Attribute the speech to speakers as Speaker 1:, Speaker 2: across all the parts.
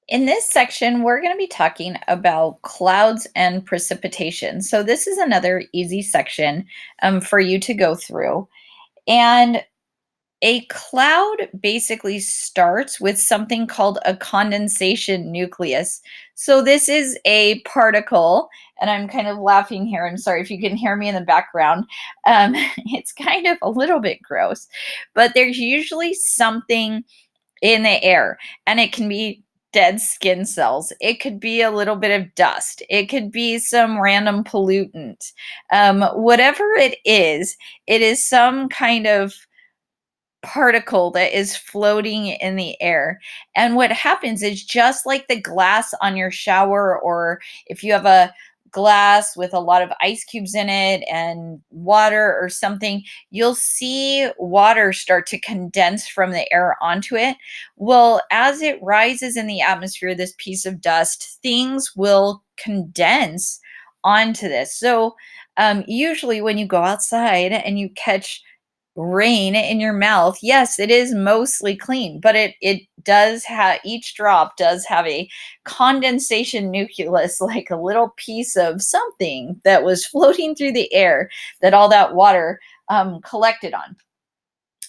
Speaker 1: In this section, we're going to be talking about clouds and precipitation. So, this is another easy section for you to go through. And a cloud basically starts with something called a condensation nucleus. So, this is a particle, and I'm kind of laughing here. I'm sorry if you can hear me in the background. It's kind of a little bit gross, but there's usually something in the air, and it can be dead skin cells, it could be a little bit of dust, it could be some random pollutant. Whatever it is some kind of particle that is floating in the air. And what happens is, just like the glass on your shower, or if you have a glass with a lot of ice cubes in it and water or something, you'll see water start to condense from the air onto it. Well, as it rises in the atmosphere, this piece of dust, things will condense onto this. So, usually when you go outside and you catch rain in your mouth, yes, it is mostly clean, but it does have, each drop does have a condensation nucleus, like a little piece of something that was floating through the air that all that water collected on.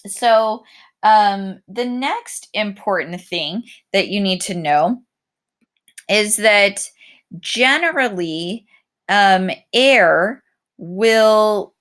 Speaker 1: So, the next important thing that you need to know is that generally, air will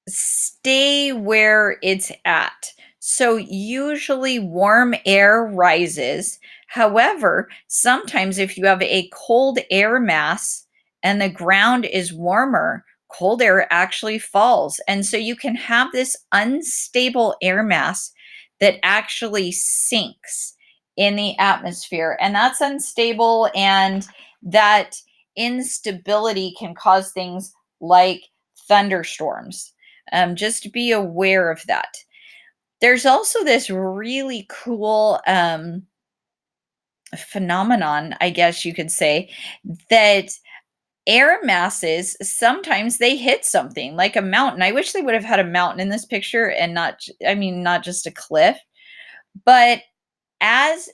Speaker 1: stay where it's at. So usually warm air rises. However, sometimes if you have a cold air mass and the ground is warmer, cold air actually falls. And so you can have this unstable air mass that actually sinks in the atmosphere. And that's unstable, and that instability can cause things like thunderstorms. Just be aware of that. There's also this really cool phenomenon, I guess you could say, that air masses sometimes they hit something like a mountain. I wish they would have had a mountain in this picture and not, I mean, not just a cliff, but as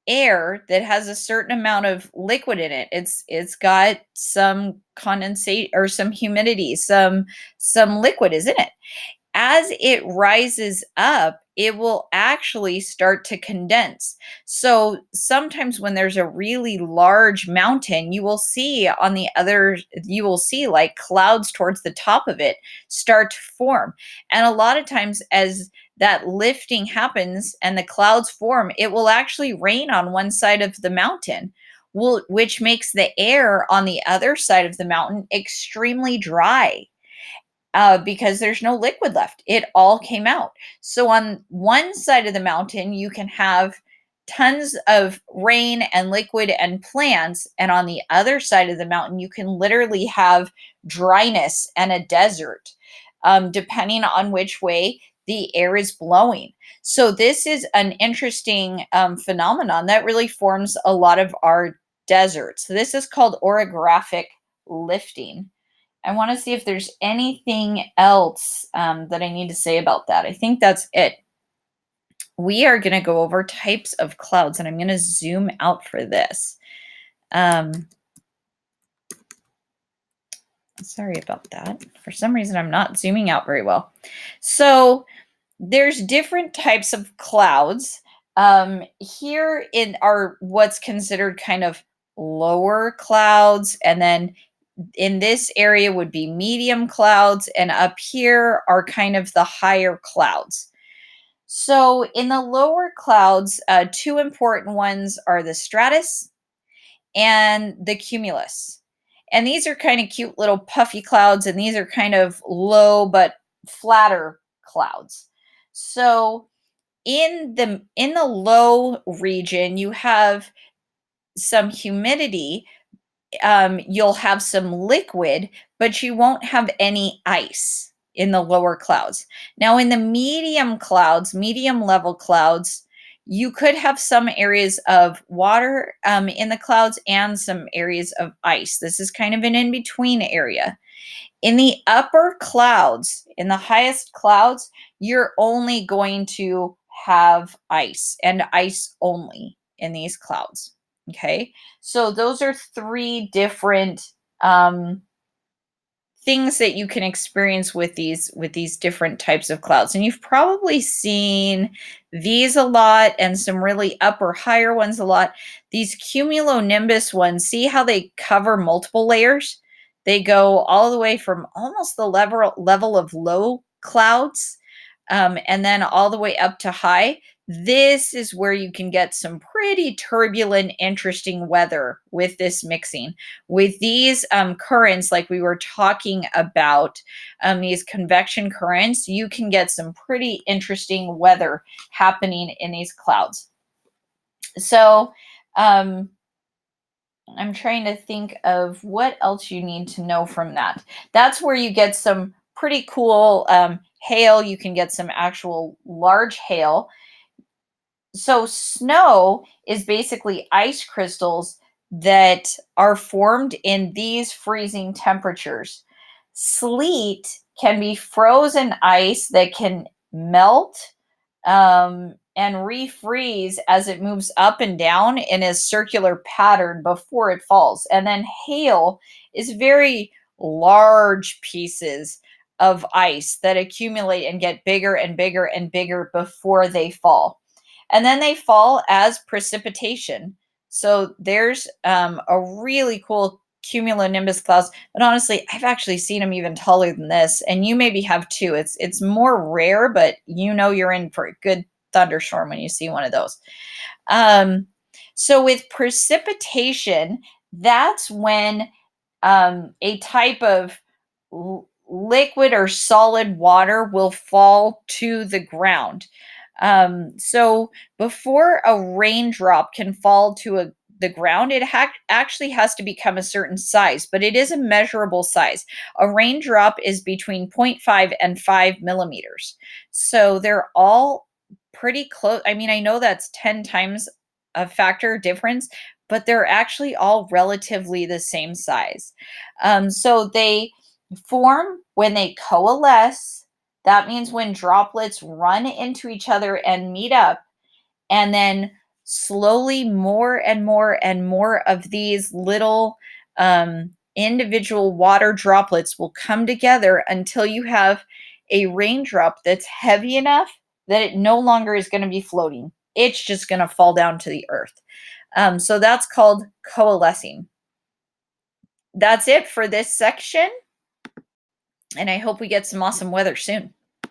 Speaker 1: air that has a certain amount of liquid in it, it's got some condensate or some humidity, some liquid is in it. As it rises up, it will actually start to condense. So sometimes when there's a really large mountain, you will see like clouds towards the top of it start to form. And a lot of times, as that lifting happens and the clouds form, it will actually rain on one side of the mountain. Which makes the air on the other side of the mountain extremely dry, because there's no liquid left. It all came out. So on one side of the mountain, you can have tons of rain and liquid and plants. And on the other side of the mountain, you can literally have dryness and a desert, depending on which way the air is blowing. So this is an interesting phenomenon that really forms a lot of our deserts. So this is called orographic lifting. I want to see if there's anything else that I need to say about that. I think that's it. We are going to go over types of clouds, and I'm going to zoom out for this. Um, Sorry about that. For some reason, I'm not zooming out very well. So there's different types of clouds. Here in are what's considered kind of lower clouds, and then in this area would be medium clouds, and up here are kind of the higher clouds. So in the lower clouds, two important ones are the stratus and the cumulus. And these are kind of cute little puffy clouds, and these are kind of low but flatter clouds. So in the low region, you have some humidity, you'll have some liquid, but you won't have any ice in the lower clouds. Now, in the medium clouds, medium level clouds, you could have some areas of water in the clouds and some areas of ice. This is kind of an in between area. In the upper clouds, in the highest clouds, you're only going to have ice and ice only. in these clouds. Okay, so those are three different um, things that you can experience with these different types of clouds, and you've probably seen these a lot and some really upper higher ones a lot. These cumulonimbus ones, see how they cover multiple layers? They go all the way from almost the level of low clouds, and then all the way up to high. This is where you can get some pretty turbulent, interesting weather with this mixing. With these currents, like we were talking about, these convection currents, you can get some pretty interesting weather happening in these clouds. So, um, I'm trying to think of what else you need to know from that. That's where you get some pretty cool hail. You can get some actual large hail. So snow is basically ice crystals that are formed in these freezing temperatures. Sleet can be frozen ice that can melt and refreeze as it moves up and down in a circular pattern before it falls. And then hail is very large pieces of ice that accumulate and get bigger and bigger and bigger before they fall. And then they fall as precipitation. So there's a really cool cumulonimbus clouds, but honestly, I've actually seen them even taller than this, and you maybe have too. It's more rare, but you know you're in for a good thunderstorm when you see one of those. Um, so with precipitation, that's when a type of liquid or solid water will fall to the ground. So before a raindrop can fall to the ground, it actually has to become a certain size, but it is a measurable size. A raindrop is between zero point 0.5 and 5 millimeters. So they're all pretty close. I mean, I know that's 10 times a factor difference, but they're actually all relatively the same size. So they form when they coalesce. That means when droplets run into each other and meet up, and then slowly more and more and more of these little individual water droplets will come together until you have a raindrop that's heavy enough that it no longer is going to be floating. It's just going to fall down to the earth. So that's called coalescing. That's it for this section, and I hope we get some awesome weather soon.